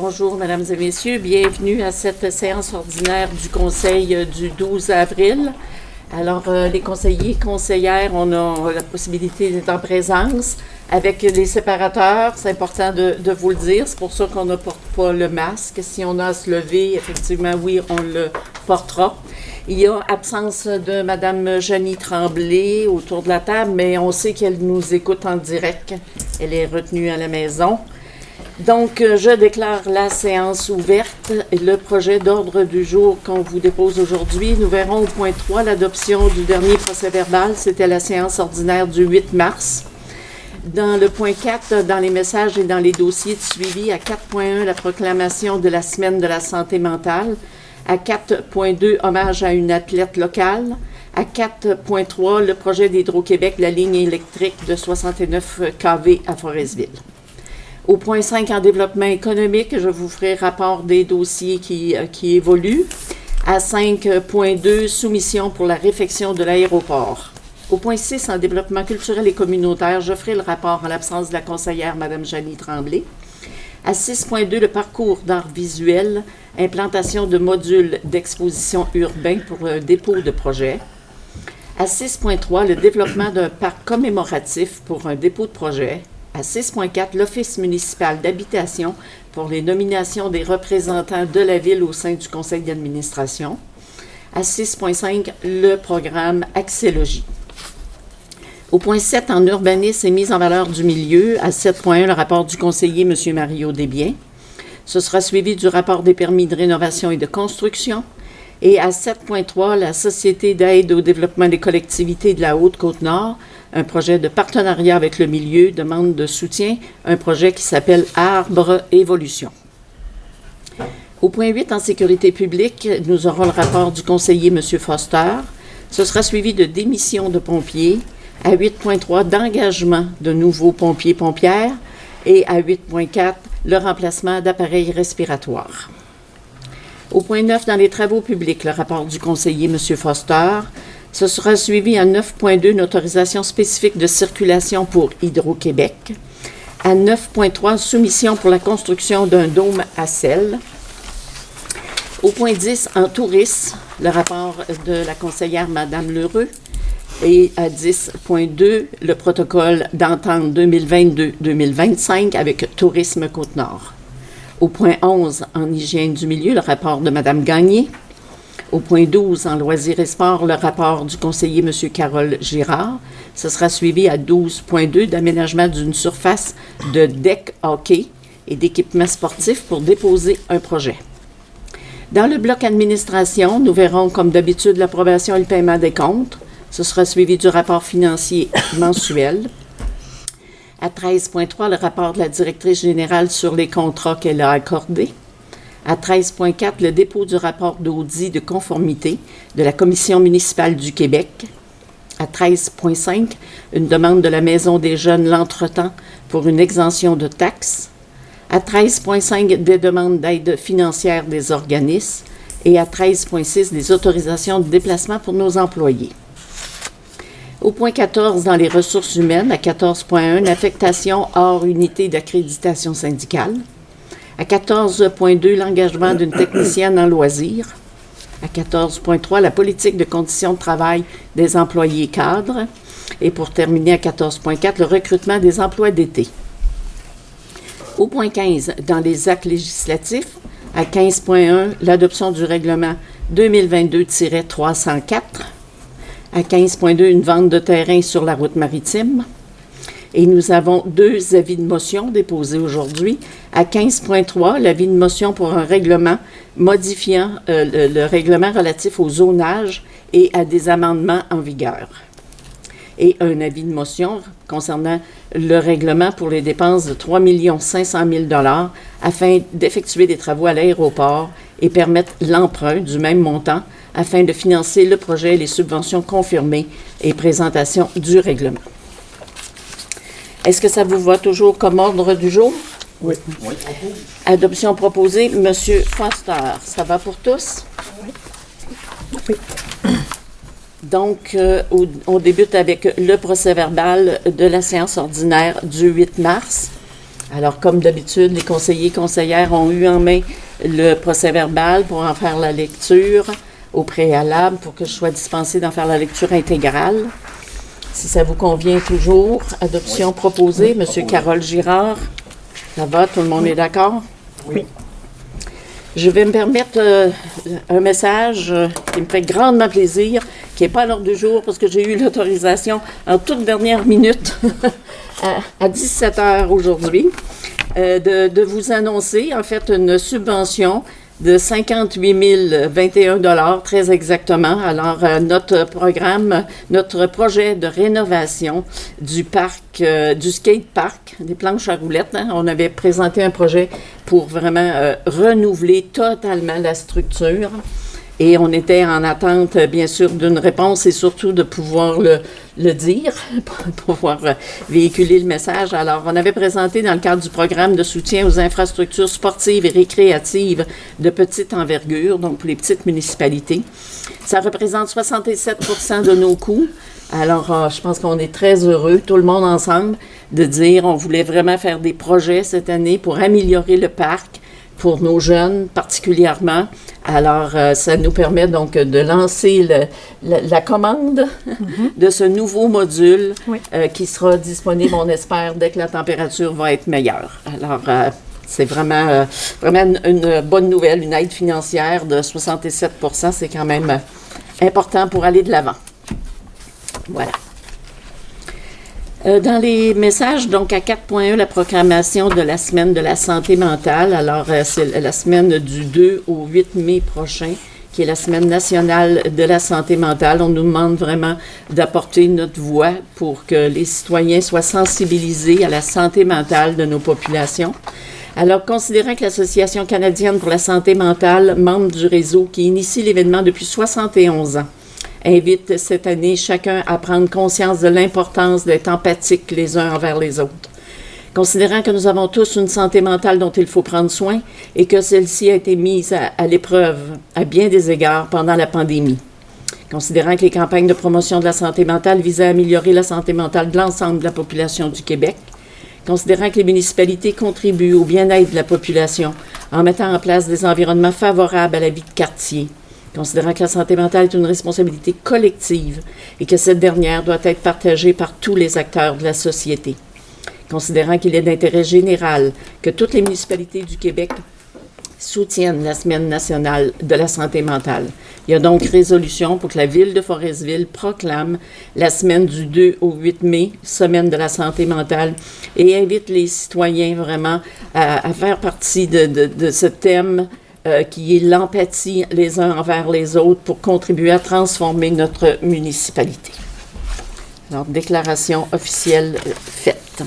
Bonjour, mesdames et messieurs. Bienvenue à cette séance ordinaire du Conseil du 12 avril. Alors, les conseillers et conseillères, on a la possibilité d'être en présence avec les séparateurs. C'est important de vous le dire. C'est pour ça qu'on ne porte pas le masque. Si on a à se lever, effectivement, oui, on le portera. Il y a absence de Mme Jeannie Tremblay autour de la table, mais on sait qu'elle nous écoute en direct. Elle est retenue à la maison. Donc, je déclare la séance ouverte. Le projet d'ordre du jour qu'on vous dépose aujourd'hui, nous verrons au point 3 l'adoption du dernier procès-verbal. C'était la séance ordinaire du 8 mars. Dans le point 4, dans les messages et dans les dossiers de suivi, à 4.1, la proclamation de la semaine de la santé mentale. À 4.2, hommage à une athlète locale. À 4.3, le projet d'Hydro-Québec, la ligne électrique de 69 kV à Forestville. Au point 5, en développement économique, je vous ferai rapport des dossiers qui évoluent. À 5.2, soumission pour la réfection de l'aéroport. Au point 6, en développement culturel et communautaire, je ferai le rapport en l'absence de la conseillère Mme Jeannie Tremblay. À 6.2, le parcours d'art visuel, implantation de modules d'exposition urbains pour un dépôt de projet. À 6.3, le développement d'un parc commémoratif pour un dépôt de projet. À 6.4, l'Office municipal d'habitation pour les nominations des représentants de la ville au sein du conseil d'administration. À 6.5, le programme Axélogie. Au point 7, en urbanisme et mise en valeur du milieu. À 7.1, le rapport du conseiller M. Mario Desbiens. Ce sera suivi du rapport des permis de rénovation et de construction. Et à 7.3, la Société d'aide au développement des collectivités de la Haute-Côte-Nord, un projet de partenariat avec le milieu, demande de soutien, un projet qui s'appelle Arbre Évolution. Au point 8, en sécurité publique, nous aurons le rapport du conseiller M. Foster. Ce sera suivi de démission de pompiers. À 8.3, d'engagement de nouveaux pompiers-pompières. Et à 8.4, le remplacement d'appareils respiratoires. Au point 9, dans les travaux publics, le rapport du conseiller M. Foster. Ce sera suivi à 9.2, une autorisation spécifique de circulation pour Hydro-Québec. À 9.3, soumission pour la construction d'un dôme à sel. Au point 10, en tourisme, le rapport de la conseillère Mme Lheureux. Et à 10.2, le protocole d'entente 2022-2025 avec Tourisme Côte-Nord. Au point 11, en hygiène du milieu, le rapport de Mme Gagné. Au point 12, en loisirs et sports, le rapport du conseiller M. Carole Girard. Ce sera suivi à 12.2 d'aménagement d'une surface de deck hockey et d'équipements sportifs pour déposer un projet. Dans le bloc administration, nous verrons comme d'habitude l'approbation et le paiement des comptes. Ce sera suivi du rapport financier mensuel. À 13.3, le rapport de la directrice générale sur les contrats qu'elle a accordés. À 13.4, le dépôt du rapport d'audit de conformité de la Commission municipale du Québec. À 13.5, une demande de la Maison des jeunes L'Entretemps pour une exemption de taxes. À 13.5, des demandes d'aide financière des organismes. Et à 13.6, des autorisations de déplacement pour nos employés. Au point 14, dans les ressources humaines, à 14.1, une affectation hors unité d'accréditation syndicale. À 14.2, l'engagement d'une technicienne en loisirs. À 14.3, la politique de conditions de travail des employés cadres. Et pour terminer, à 14.4, le recrutement des emplois d'été. Au point 15, dans les actes législatifs, à 15.1, l'adoption du règlement 2022-304. À 15.2, une vente de terrain sur la route maritime. Et nous avons 2 avis de motion déposés aujourd'hui. À 15.3, l'avis de motion pour un règlement modifiant le règlement relatif au zonage et à des amendements en vigueur. Et un avis de motion concernant le règlement pour les dépenses de 3 500 000 $ afin d'effectuer des travaux à l'aéroport et permettre l'emprunt du même montant afin de financer le projet et les subventions confirmées et présentation du règlement. Est-ce que ça vous va toujours comme ordre du jour? Oui. Adoption proposée, M. Foster. Ça va pour tous? Oui. Donc, on débute avec le procès-verbal de la séance ordinaire du 8 mars. Alors, comme d'habitude, les conseillers et conseillères ont eu en main le procès-verbal pour en faire la lecture au préalable pour que je sois dispensée d'en faire la lecture intégrale. Si ça vous convient toujours, adoption proposée. Monsieur Carole Girard, ça va, tout le monde est d'accord? Oui. Je vais me permettre un message qui me fait grandement plaisir, qui n'est pas à l'ordre du jour parce que j'ai eu l'autorisation en toute dernière minute à 17 heures aujourd'hui de vous annoncer en fait une subvention de 58 021 $, très exactement. Alors, notre programme, notre projet de rénovation du parc, du skate park, des planches à roulettes, hein, on avait présenté un projet pour vraiment renouveler totalement la structure. Et on était en attente, bien sûr, d'une réponse et surtout de pouvoir le dire, pour pouvoir véhiculer le message. Alors, on avait présenté dans le cadre du programme de soutien aux infrastructures sportives et récréatives de petite envergure, donc pour les petites municipalités. Ça représente 67 % de nos coûts. Alors, je pense qu'on est très heureux, tout le monde ensemble, de dire on voulait vraiment faire des projets cette année pour améliorer le parc, pour nos jeunes particulièrement. Alors, ça nous permet donc de lancer la commande de ce nouveau module qui sera disponible, on espère, dès que la température va être meilleure. Alors, c'est vraiment une bonne nouvelle, une aide financière de 67 %, c'est quand même important pour aller de l'avant. Voilà. Dans les messages, donc à 4.1, la proclamation de la semaine de la santé mentale. Alors, c'est la semaine du 2 au 8 mai prochain, qui est la semaine nationale de la santé mentale. On nous demande vraiment d'apporter notre voix pour que les citoyens soient sensibilisés à la santé mentale de nos populations. Alors, considérant que l'Association canadienne pour la santé mentale, membre du réseau qui initie l'événement depuis 71 ans, invite cette année chacun à prendre conscience de l'importance d'être empathiques les uns envers les autres. Considérant que nous avons tous une santé mentale dont il faut prendre soin et que celle-ci a été mise à l'épreuve à bien des égards pendant la pandémie. Considérant que les campagnes de promotion de la santé mentale visaient à améliorer la santé mentale de l'ensemble de la population du Québec. Considérant que les municipalités contribuent au bien-être de la population en mettant en place des environnements favorables à la vie de quartier. Considérant que la santé mentale est une responsabilité collective et que cette dernière doit être partagée par tous les acteurs de la société. Considérant qu'il est d'intérêt général que toutes les municipalités du Québec soutiennent la Semaine nationale de la santé mentale. Il y a donc résolution pour que la Ville de Forestville proclame la semaine du 2 au 8 mai, Semaine de la santé mentale, et invite les citoyens vraiment à faire partie de ce thème qui est l'empathie les uns envers les autres pour contribuer à transformer notre municipalité. Alors, déclaration officielle faite.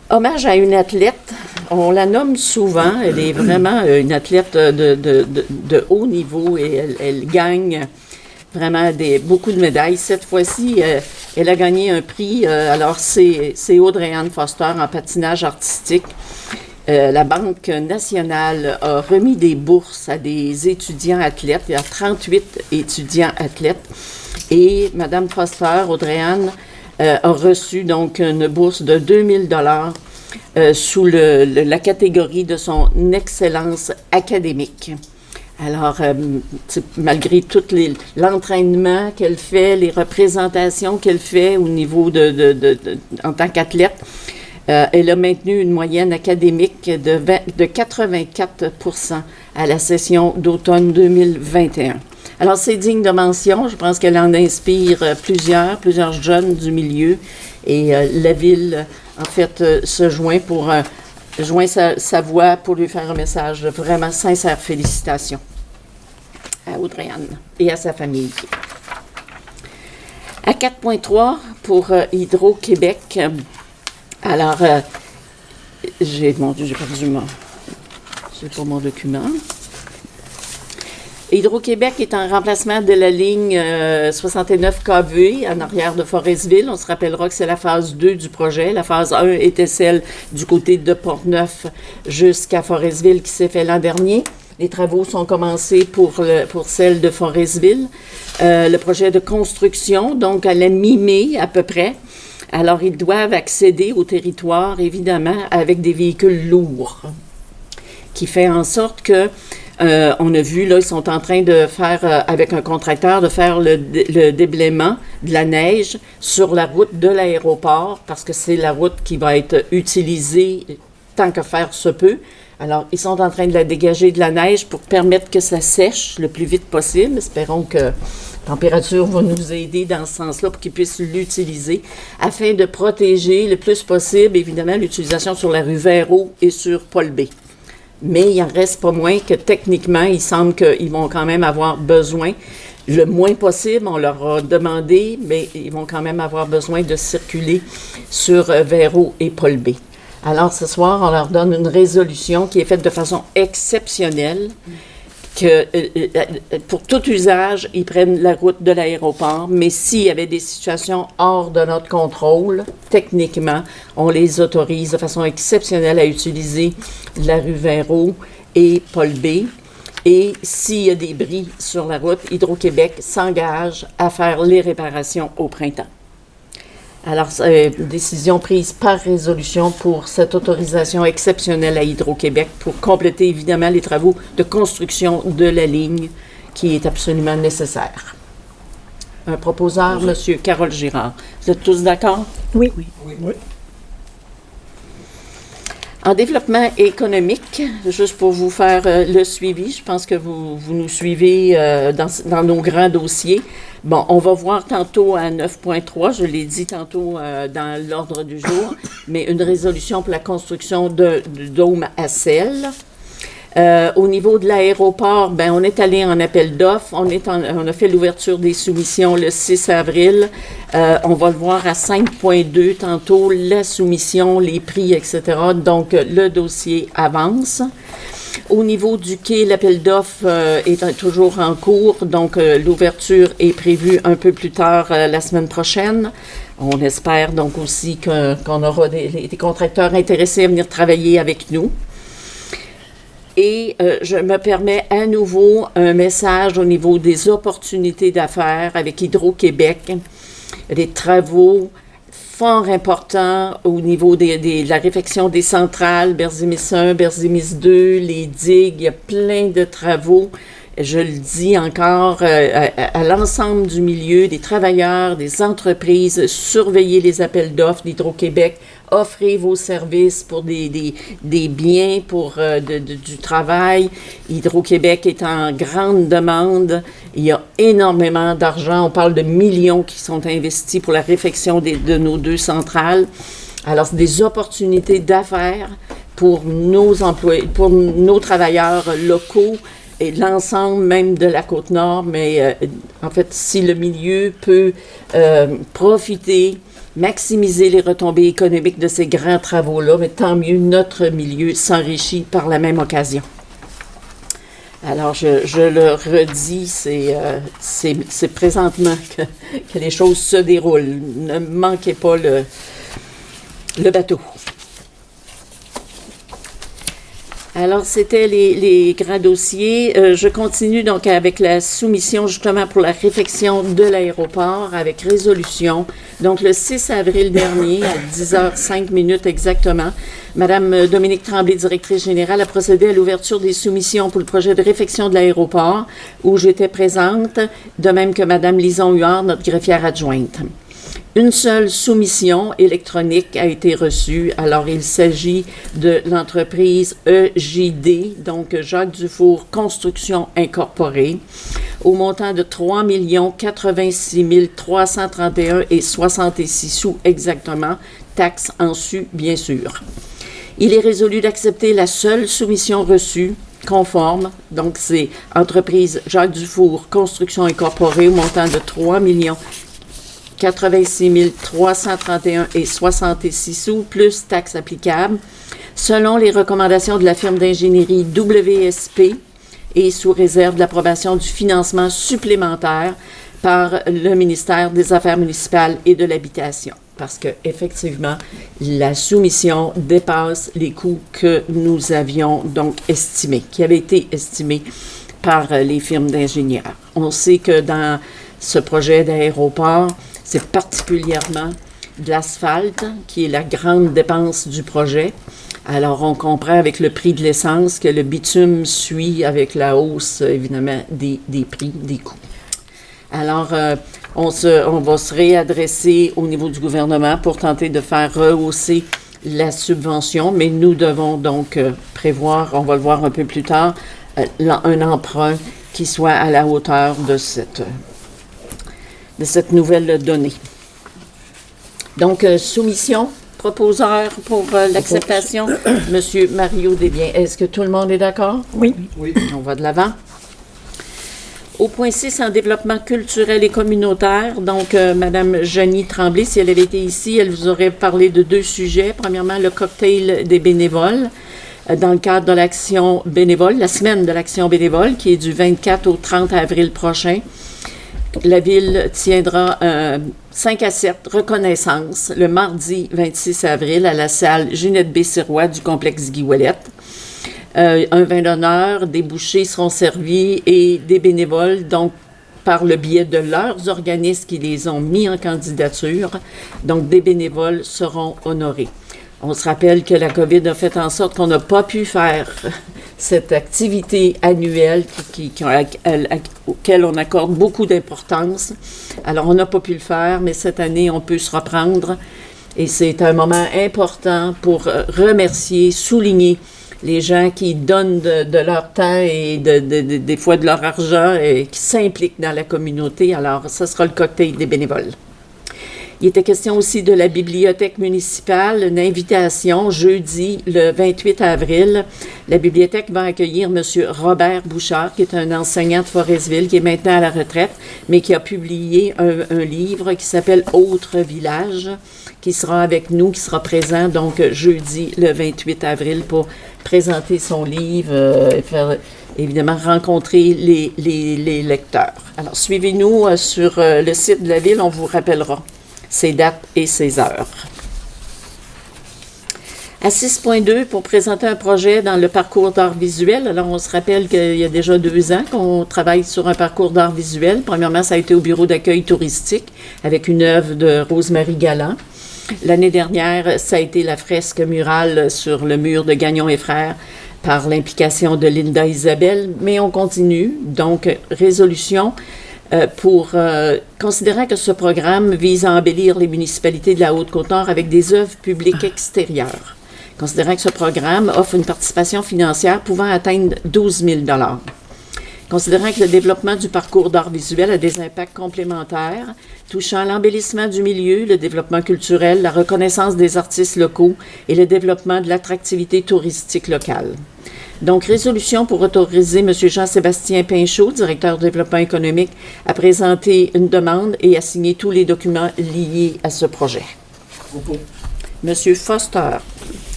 Hommage à une athlète, on la nomme souvent, elle est vraiment une athlète de haut niveau et elle gagne vraiment beaucoup de médailles. Cette fois-ci, elle a gagné un prix, alors c'est Audrey-Anne Foster en patinage artistique. La Banque nationale a remis des bourses à des étudiants athlètes. Il y a 38 étudiants athlètes. Et Mme Foster, Audrey-Anne, a reçu donc une bourse de 2 000 $ sous la catégorie de son excellence académique. Alors, malgré tout l'entraînement qu'elle fait, les représentations qu'elle fait au niveau en tant qu'athlète, elle a maintenu une moyenne académique de 84 % à la session d'automne 2021. Alors, c'est digne de mention. Je pense qu'elle en inspire plusieurs jeunes du milieu. Et la Ville, en fait, se joint sa voix pour lui faire un message de vraiment sincères félicitations à Audrey-Anne et à sa famille. À 4.3, pour Hydro-Québec, alors, j'ai perdu mon document. Hydro-Québec est en remplacement de la ligne 69 kV en arrière de Forestville. On se rappellera que c'est la phase 2 du projet. La phase 1 était celle du côté de Portneuf jusqu'à Forestville qui s'est fait l'an dernier. Les travaux sont commencés pour celle de Forestville. Le projet de construction, donc à la mi-mai à peu près, Alors, ils doivent accéder au territoire, évidemment, avec des véhicules lourds, qui fait en sorte que, on a vu, là, ils sont en train de faire, avec un contracteur, de faire le déblaiement de la neige sur la route de l'aéroport, parce que c'est la route qui va être utilisée tant que faire se peut. Alors, ils sont en train de la dégager de la neige pour permettre que ça sèche le plus vite possible. Espérons que la température va nous aider dans ce sens-là pour qu'ils puissent l'utiliser afin de protéger le plus possible, évidemment, l'utilisation sur la rue Véro et sur Paul B. Mais il en reste pas moins que techniquement, il semble qu'ils vont quand même avoir besoin, le moins possible, on leur a demandé, mais ils vont quand même avoir besoin de circuler sur Véro et Paul B. Alors, ce soir, on leur donne une résolution qui est faite de façon exceptionnelle, que pour tout usage, ils prennent la route de l'aéroport, mais s'il y avait des situations hors de notre contrôle, techniquement, on les autorise de façon exceptionnelle à utiliser la rue Véro et Paul B. Et s'il y a des bris sur la route, Hydro-Québec s'engage à faire les réparations au printemps. Alors, décision prise par résolution pour cette autorisation exceptionnelle à Hydro-Québec pour compléter évidemment les travaux de construction de la ligne qui est absolument nécessaire. Un proposeur, M. Carole Girard. Vous êtes tous d'accord? Oui. En développement économique, juste pour vous faire le suivi, je pense que vous nous suivez dans nos grands dossiers. Bon, on va voir tantôt à 9.3, je l'ai dit tantôt dans l'ordre du jour, mais une résolution pour la construction du dôme à sel. Au niveau de l'aéroport, ben on est allé en appel d'offres. On a fait l'ouverture des soumissions le 6 avril. On va le voir à 5.2 tantôt, la soumission, les prix, etc. Donc, le dossier avance. Au niveau du quai, l'appel d'offres est toujours en cours. Donc, l'ouverture est prévue un peu plus tard la semaine prochaine. On espère donc aussi qu'on aura des contracteurs intéressés à venir travailler avec nous. Et je me permets à nouveau un message au niveau des opportunités d'affaires avec Hydro-Québec, des travaux fort importants au niveau de la réfection des centrales, Berzimis 1, Berzimis 2, les digues, il y a plein de travaux. Je le dis encore à l'ensemble du milieu, des travailleurs, des entreprises, surveillez les appels d'offres d'Hydro-Québec, offrez vos services pour des biens, pour du travail. Hydro-Québec est en grande demande. Il y a énormément d'argent. On parle de millions qui sont investis pour la réfection de nos 2 centrales. Alors, c'est des opportunités d'affaires pour nos employés, pour nos travailleurs locaux, et l'ensemble même de la Côte-Nord, mais en fait, si le milieu peut profiter, maximiser les retombées économiques de ces grands travaux-là, mais tant mieux, notre milieu s'enrichit par la même occasion. Alors, je le redis, c'est présentement que les choses se déroulent. Ne manquez pas le bateau. Alors, c'était les grands dossiers. Je continue donc avec la soumission justement pour la réfection de l'aéroport avec résolution. Donc, le 6 avril dernier, à 10h05 exactement, Madame Dominique Tremblay, directrice générale, a procédé à l'ouverture des soumissions pour le projet de réfection de l'aéroport où j'étais présente, de même que Madame Lison Huard, notre greffière adjointe. Une seule soumission électronique a été reçue. Alors, il s'agit de l'entreprise EJD, donc Jacques Dufour Construction Incorporée, au montant de 3 86 331 et 66 sous exactement, taxes en su, bien sûr. Il est résolu d'accepter la seule soumission reçue conforme, donc c'est entreprise Jacques Dufour Construction Incorporée au montant de 3 86 331 et 66 sous, plus taxes applicables, selon les recommandations de la firme d'ingénierie WSP et sous réserve de l'approbation du financement supplémentaire par le ministère des Affaires municipales et de l'Habitation. Parce qu'effectivement, la soumission dépasse les coûts que nous avions donc estimés, qui avaient été estimés par les firmes d'ingénieurs. On sait que dans ce projet d'aéroport, c'est particulièrement de l'asphalte, qui est la grande dépense du projet. Alors, on comprend avec le prix de l'essence que le bitume suit avec la hausse, évidemment, des prix, des coûts. Alors, on va se réadresser au niveau du gouvernement pour tenter de faire rehausser la subvention, mais nous devons donc prévoir, on va le voir un peu plus tard, un emprunt qui soit à la hauteur de cette nouvelle donnée. Donc, soumission, proposeur pour l'acceptation, M. Mario Desbiens. Est-ce que tout le monde est d'accord? Oui. On va de l'avant. Au point 6, en développement culturel et communautaire, donc Mme Jeannie Tremblay, si elle avait été ici, elle vous aurait parlé de 2 sujets. Premièrement, le cocktail des bénévoles dans le cadre de l'action bénévole, la semaine de l'action bénévole, qui est du 24 au 30 avril prochain. La Ville tiendra 5 à 7 reconnaissances le mardi 26 avril à la salle Ginette B. Sirois du complexe Guy Ouellette. Un vin d'honneur, des bouchées seront servis et des bénévoles, donc par le biais de leurs organismes qui les ont mis en candidature. Donc, des bénévoles seront honorés. On se rappelle que la COVID a fait en sorte qu'on n'a pas pu faire cette activité annuelle auquel on accorde beaucoup d'importance. Alors, on n'a pas pu le faire, mais cette année, on peut se reprendre. Et c'est un moment important pour remercier, souligner les gens qui donnent de leur temps et des fois de leur argent et qui s'impliquent dans la communauté. Alors, ce sera le cocktail des bénévoles. Il était question aussi de la bibliothèque municipale, une invitation jeudi le 28 avril. La bibliothèque va accueillir M. Robert Bouchard, qui est un enseignant de Forestville, qui est maintenant à la retraite, mais qui a publié un livre qui s'appelle « Autres villages », qui sera avec nous, qui sera présent donc jeudi le 28 avril pour présenter son livre et faire évidemment rencontrer les lecteurs. Alors, suivez-nous sur le site de la Ville, on vous rappellera ses dates et ses heures. À 6.2, pour présenter un projet dans le parcours d'art visuel. Alors, on se rappelle qu'il y a déjà 2 ans qu'on travaille sur un parcours d'art visuel. Premièrement, ça a été au bureau d'accueil touristique avec une œuvre de Rosemary Galland. L'année dernière, ça a été la fresque murale sur le mur de Gagnon et Frères par l'implication de Linda Isabelle, mais on continue. Donc, résolution considérant que ce programme vise à embellir les municipalités de la Haute-Côte-Nord avec des œuvres publiques extérieures. Considérant que ce programme offre une participation financière pouvant atteindre 12 000 $. Considérant que le développement du parcours d'art visuel a des impacts complémentaires touchant l'embellissement du milieu, le développement culturel, la reconnaissance des artistes locaux et le développement de l'attractivité touristique locale. Donc, résolution pour autoriser M. Jean-Sébastien Pinchot, directeur du développement économique, à présenter une demande et à signer tous les documents liés à ce projet. M. Foster,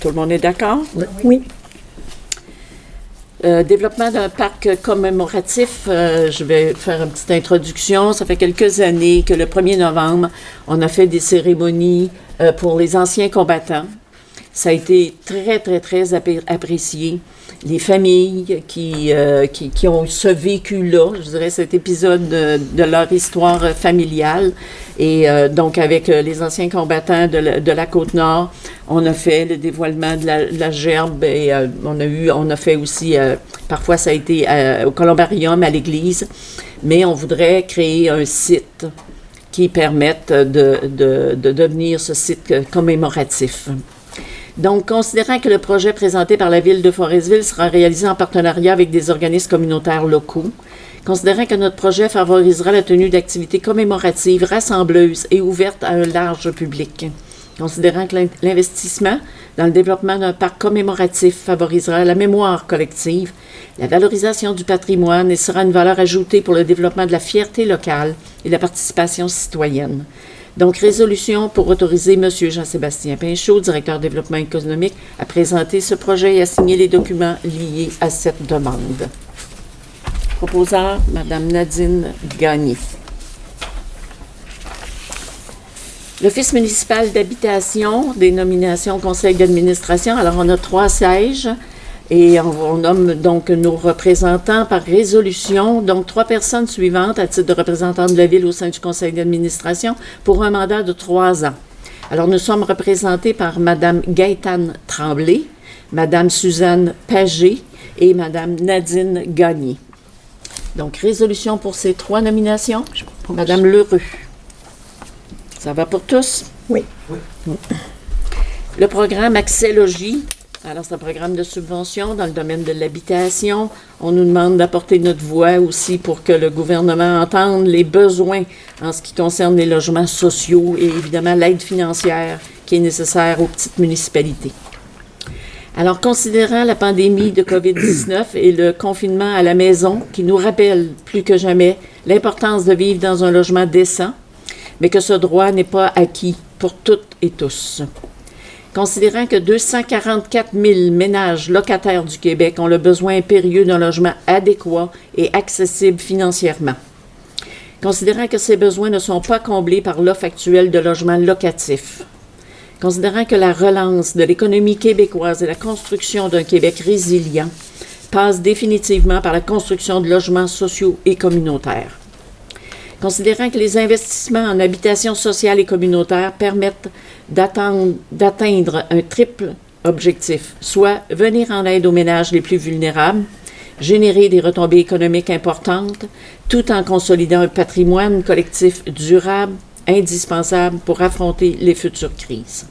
tout le monde est d'accord? Oui. Développement d'un parc commémoratif, je vais faire une petite introduction. Ça fait quelques années que le 1er novembre, on a fait des cérémonies pour les anciens combattants. Ça a été très, très, très apprécié. Les familles qui ont ce vécu-là, je dirais cet épisode de leur histoire familiale. Et donc, avec les anciens combattants de la Côte-Nord, on a fait le dévoilement de la gerbe et on a fait aussi, parfois ça a été au columbarium, à l'église, mais on voudrait créer un site qui permette de devenir ce site commémoratif. Donc, considérant que le projet présenté par la Ville de Forestville sera réalisé en partenariat avec des organismes communautaires locaux, considérant que notre projet favorisera la tenue d'activités commémoratives, rassembleuses et ouvertes à un large public, considérant que l'investissement dans le développement d'un parc commémoratif favorisera la mémoire collective, la valorisation du patrimoine et sera une valeur ajoutée pour le développement de la fierté locale et la participation citoyenne. Donc, résolution pour autoriser M. Jean-Sébastien Pinchot, directeur du développement économique, à présenter ce projet et à signer les documents liés à cette demande. Proposeur, Mme Nadine Gagné. L'Office municipal d'habitation, des nominations au conseil d'administration. Alors, on a 3 sièges et on nomme donc nos représentants par résolution. Donc, 3 personnes suivantes à titre de représentantes de la Ville au sein du conseil d'administration pour un mandat de 3 ans. Alors, nous sommes représentés par Mme Gaëtane Tremblay, Mme Suzanne Pagé et Mme Nadine Gagné. Donc, résolution pour ces 3 nominations. Mme Lheureux. Ça va pour tous? Oui. Le programme Accès-Logis. Alors, c'est un programme de subvention dans le domaine de l'habitation. On nous demande d'apporter notre voix aussi pour que le gouvernement entende les besoins en ce qui concerne les logements sociaux et évidemment l'aide financière qui est nécessaire aux petites municipalités. Alors, considérant la pandémie de COVID-19 et le confinement à la maison qui nous rappelle plus que jamais l'importance de vivre dans un logement décent, mais que ce droit n'est pas acquis pour toutes et tous. Considérant que 244 000 ménages locataires du Québec ont le besoin impérieux d'un logement adéquat et accessible financièrement. Considérant que ces besoins ne sont pas comblés par l'offre actuelle de logements locatifs. Considérant que la relance de l'économie québécoise et la construction d'un Québec résilient passe définitivement par la construction de logements sociaux et communautaires. Considérant que les investissements en habitation sociale et communautaire permettent d'atteindre un triple objectif, soit venir en aide aux ménages les plus vulnérables, générer des retombées économiques importantes, tout en consolidant un patrimoine collectif durable, indispensable pour affronter les futures crises.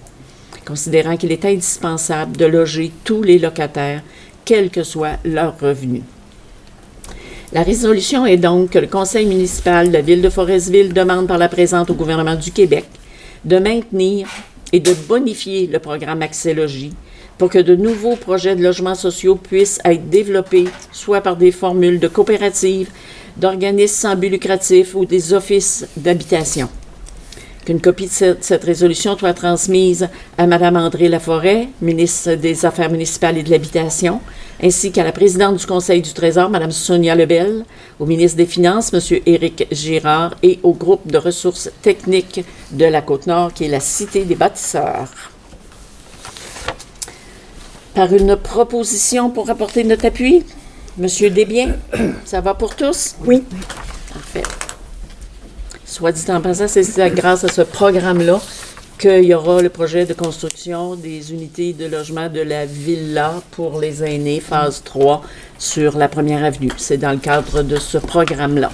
Considérant qu'il est indispensable de loger tous les locataires, quel que soit leur revenu. La résolution est donc que le conseil municipal de la ville de Forestville demande par la présente au gouvernement du Québec de maintenir et de bonifier le programme Accès-Logis pour que de nouveaux projets de logements sociaux puissent être développés, soit par des formules de coopératives, d'organismes sans but lucratif ou des offices d'habitation. Qu'une copie de cette résolution soit transmise à Mme André Laforêt, ministre des Affaires municipales et de l'Habitation, ainsi qu'à la présidente du Conseil du Trésor, Mme Sonia Lebel, au ministre des Finances, M. Éric Girard, et au groupe de ressources techniques de la Côte-Nord, qui est la Cité des bâtisseurs. Par une proposition pour apporter notre appui, M. Desbiens, ça va pour tous? Oui. Parfait. Soit dit en passant, c'est grâce à ce programme-là qu'il y aura le projet de construction des unités de logement de la Villa pour les aînés, phase 3, sur la Première Avenue. C'est dans le cadre de ce programme-là.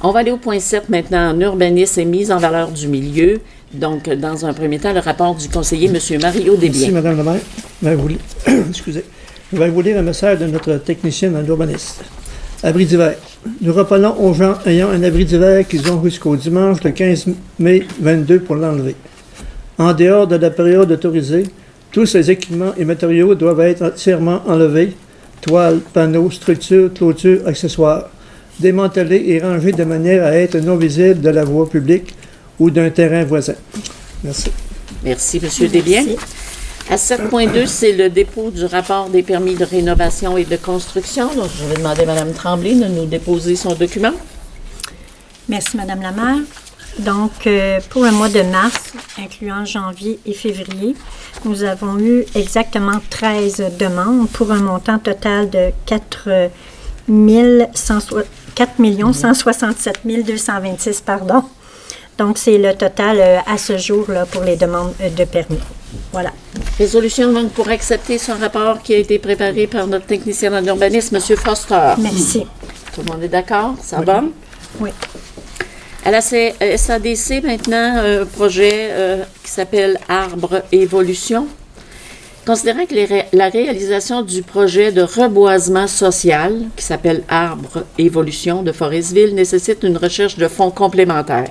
On va aller au point 7 maintenant, en urbanisme et mise en valeur du milieu. Donc, dans un premier temps, le rapport du conseiller, M. Mario Desbiens. Merci, Mme la maire. Excusez. Je vais vous lire un message de notre technicienne en urbanisme. Abri d'hiver. Nous rappelons aux gens ayant un abri d'hiver qu'ils ont jusqu'au dimanche le 15 mai 22 pour l'enlever. En dehors de la période autorisée, tous ces équipements et matériaux doivent être entièrement enlevés, toiles, panneaux, structures, clôtures, accessoires, démantelés et rangés de manière à être non visibles de la voie publique ou d'un terrain voisin. Merci. Merci, M. Desbiens. Merci. À 7.2, c'est le dépôt du rapport des permis de rénovation et de construction. Donc, je vais demander à Mme Tremblay de nous déposer son document. Merci, Madame la maire. Donc, pour le mois de mars, incluant janvier et février, nous avons eu exactement 13 demandes pour un montant total de 4 167 226, pardon. Donc, c'est le total à ce jour là, pour les demandes de permis. Voilà. Résolution donc pour accepter ce rapport qui a été préparé par notre technicien en urbanisme, M. Foster. Merci. Tout le monde est d'accord? Ça va? Oui. À la SADC, maintenant, un projet qui s'appelle Arbre Évolution. Considérant que la réalisation du projet de reboisement social, qui s'appelle Arbre Évolution de Forestville, nécessite une recherche de fonds complémentaires.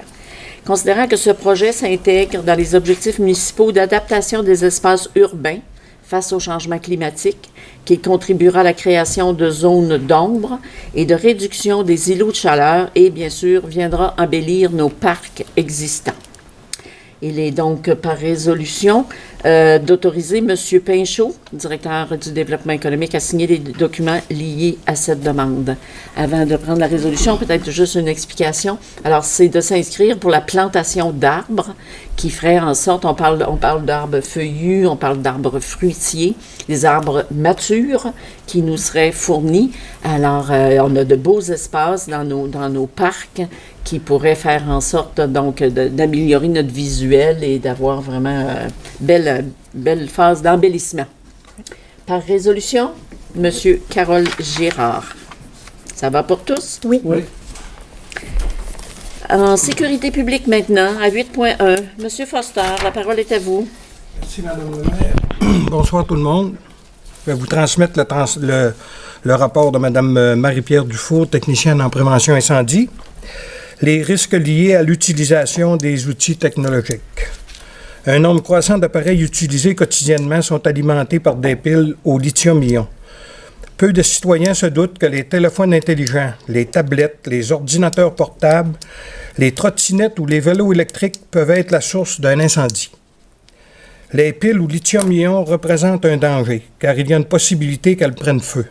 Considérant que ce projet s'intègre dans les objectifs municipaux d'adaptation des espaces urbains face au changement climatique, qui contribuera à la création de zones d'ombre et de réduction des îlots de chaleur et, bien sûr, viendra embellir nos parcs existants. Il est donc par résolution d'autoriser M. Pinchot, directeur du développement économique, à signer les documents liés à cette demande. Avant de prendre la résolution, peut-être juste une explication. Alors, c'est de s'inscrire pour la plantation d'arbres qui ferait en sorte, on parle d'arbres feuillus, on parle d'arbres fruitiers, des arbres matures qui nous seraient fournis. Alors, on a de beaux espaces dans nos parcs qui pourraient faire en sorte donc d'améliorer notre visuel et d'avoir vraiment belle phase d'embellissement. Par résolution, M. Carole Girard. Ça va pour tous? Oui. Oui. En sécurité publique maintenant, à 8.1, M. Foster, la parole est à vous. Merci, Mme le maire. Bonsoir tout le monde. Je vais vous transmettre le rapport de Mme Marie-Pierre Dufour, technicienne en prévention incendie. Les risques liés à l'utilisation des outils technologiques. Un nombre croissant d'appareils utilisés quotidiennement sont alimentés par des piles au lithium-ion. Peu de citoyens se doutent que les téléphones intelligents, les tablettes, les ordinateurs portables, les trottinettes ou les vélos électriques peuvent être la source d'un incendie. Les piles au lithium-ion représentent un danger, car il y a une possibilité qu'elles prennent feu.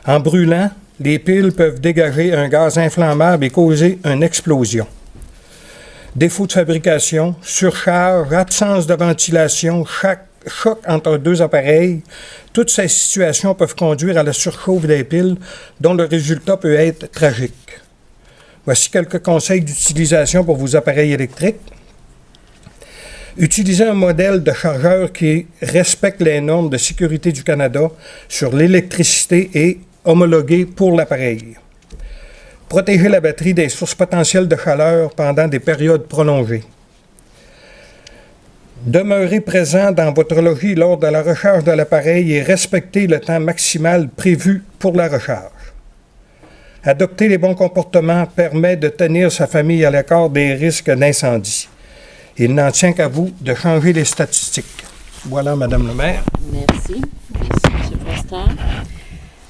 En brûlant, les piles peuvent dégager un gaz inflammable et causer une explosion. Défaut de fabrication, surcharge, absence de ventilation, choc entre deux appareils, toutes ces situations peuvent conduire à la surchauffe des piles dont le résultat peut être tragique. Voici quelques conseils d'utilisation pour vos appareils électriques. Utilisez un modèle de chargeur qui respecte les normes de sécurité du Canada sur l'électricité et homologué pour l'appareil. Protégez la batterie des sources potentielles de chaleur pendant des périodes prolongées. Demeurez présent dans votre logis lors de la recharge de l'appareil et respectez le temps maximal prévu pour la recharge. Adopter les bons comportements permet de tenir sa famille à l'écart des risques d'incendie. Il n'en tient qu'à vous de changer les statistiques. Voilà, Madame le maire. Merci. Merci, M. Foster.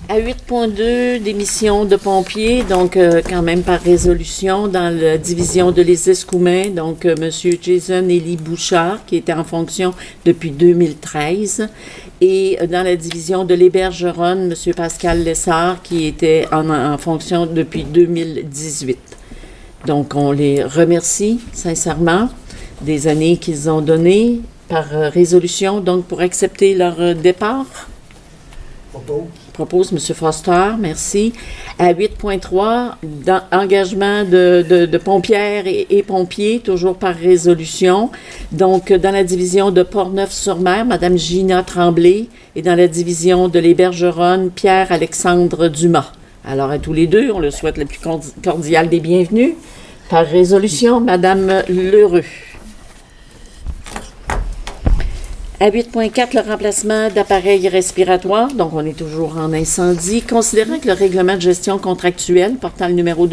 À 8.2, démission de pompiers, donc quand même par résolution dans la division de Les Escoumins, donc M. Jason Élie Bouchard, qui était en fonction depuis 2013, et dans la division de Les Bergeronnes, M. Pascal Lessard, qui était en fonction depuis 2018. Donc, on les remercie sincèrement des années qu'ils ont données par résolution, donc pour accepter leur départ. Propose M. Foster, merci. À 8.3, engagement de pompières et pompiers, toujours par résolution. Donc, dans la division de Portneuf-sur-Mer, Mme Gina Tremblay, et dans la division de Les Bergeronnes, Pierre-Alexandre Dumas. Alors, à tous les deux, on leur souhaite la plus cordiale des bienvenus. Par résolution, Mme Lheureux. À 8.4, le remplacement d'appareils respiratoires, donc on est toujours en incendie. Considérant que le règlement de gestion contractuelle portant le numéro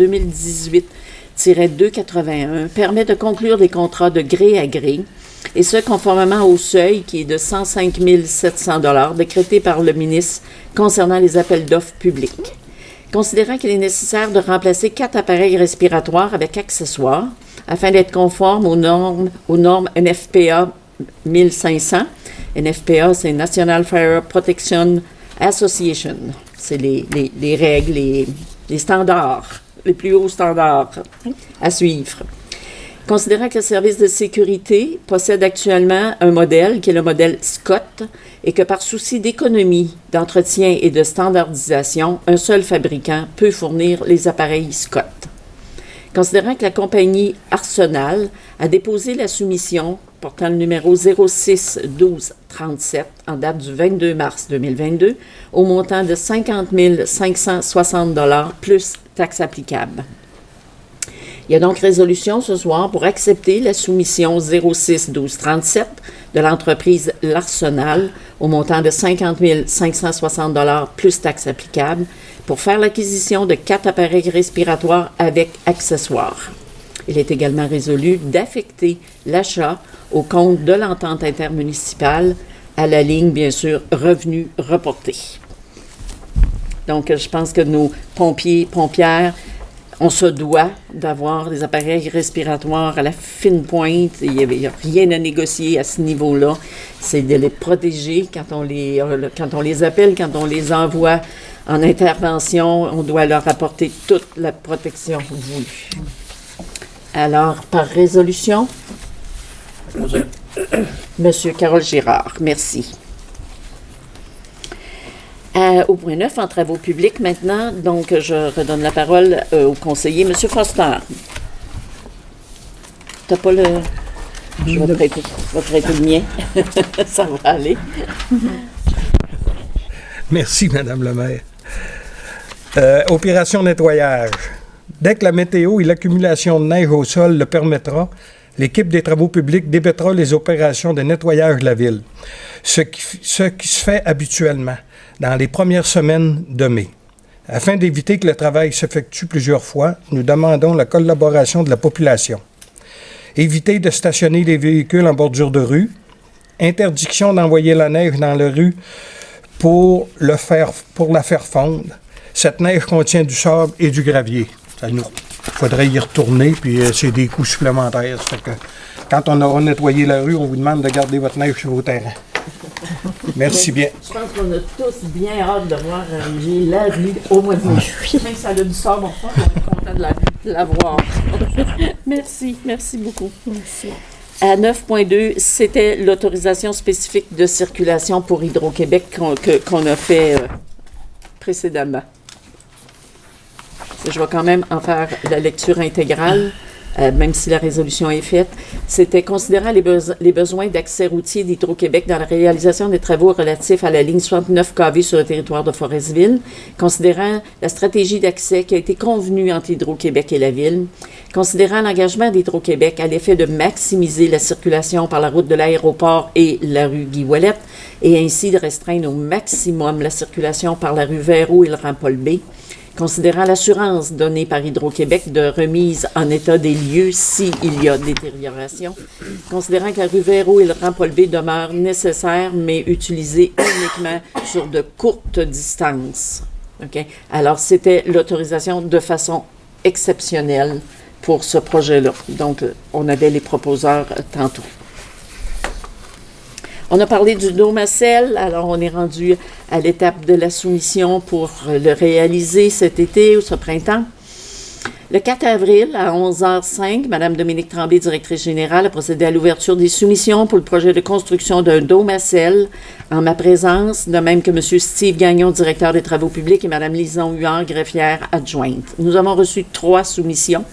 2018-281 permet de conclure des contrats de gré à gré, et ce, conformément au seuil qui est de 105 700 $ décrété par le ministre concernant les appels d'offres publics. Considérant qu'il est nécessaire de remplacer 4 appareils respiratoires avec accessoires afin d'être conforme aux normes NFPA 1500. NFPA, c'est National Fire Protection Association. C'est les règles, les standards, les plus hauts standards à suivre. Considérant que le service de sécurité possède actuellement un modèle qui est le modèle Scott et que par souci d'économie, d'entretien et de standardisation, un seul fabricant peut fournir les appareils Scott. Considérant que la compagnie Arsenal a déposé la soumission portant le numéro 06-12-37 en date du 22 mars 2022 au montant de 50 560 $ plus taxes applicables. Il y a donc résolution ce soir pour accepter la soumission 06-12-37 de l'entreprise L'Arsenal au montant de 50 560 $ plus taxes applicables pour faire l'acquisition de 4 appareils respiratoires avec accessoires. Il est également résolu d'affecter l'achat au compte de l'entente intermunicipale à la ligne, bien sûr, revenus reportés. Donc, je pense que nos pompiers, pompières On se doit d'avoir des appareils respiratoires à la fine pointe. Il n'y a rien à négocier à ce niveau-là. C'est de les protéger quand on les appelle, quand on les envoie en intervention. On doit leur apporter toute la protection voulue. Alors, par résolution, Monsieur Carole Girard, merci. Au point 9, en travaux publics maintenant, donc je redonne la parole au conseiller, M. Foster. T'as pas le... Je vais prêter le mien. Ça va aller. Merci, Madame le maire. Opération nettoyage. Dès que la météo et l'accumulation de neige au sol le permettra, l'équipe des travaux publics débutera les opérations de nettoyage de la ville, ce qui se fait habituellement dans les premières semaines de mai. Afin d'éviter que le travail s'effectue plusieurs fois, nous demandons la collaboration de la population. Éviter de stationner les véhicules en bordure de rue. Interdiction d'envoyer la neige dans la rue pour la faire fondre. Cette neige contient du sable et du gravier. Il faudrait y retourner, puis c'est des coûts supplémentaires. Ça fait que quand on aura nettoyé la rue, on vous demande de garder votre neige sur vos terrains. Merci bien. Je pense qu'on a tous bien hâte de voir la rue au mois de mai. Même si ça a du sable, on est content de la voir. Merci beaucoup. Merci. À 9.2, c'était l'autorisation spécifique de circulation pour Hydro-Québec qu'on a fait précédemment. Je vais quand même en faire la lecture intégrale, même si la résolution est faite. C'était considérant les besoins d'accès routier d'Hydro-Québec dans la réalisation des travaux relatifs à la ligne 69 kV sur le territoire de Forestville, considérant la stratégie d'accès qui a été convenue entre Hydro-Québec et la ville, considérant l'engagement d'Hydro-Québec à l'effet de maximiser la circulation par la route de l'aéroport et la rue Guy-Ouellet, et ainsi de restreindre au maximum la circulation par la rue Véro et le rang Paul B, considérant l'assurance donnée par Hydro-Québec de remise en état des lieux s'il y a détérioration, considérant que la rue Véro et le rang Paul B demeurent nécessaires, mais utilisés uniquement sur de courtes distances. Okay? Alors, c'était l'autorisation de façon exceptionnelle pour ce projet-là. Donc, on avait les proposeurs tantôt. On a parlé du dôme à sel, alors on est rendu à l'étape de la soumission pour le réaliser cet été ou ce printemps. Le 4 avril, à 11h05, Mme Dominique Tremblay, directrice générale, a procédé à l'ouverture des soumissions pour le projet de construction d'un dôme à sel en ma présence, de même que M. Steve Gagnon, directeur des travaux publics, et Mme Lison Huard, greffière adjointe. Nous avons reçu 3 soumissions.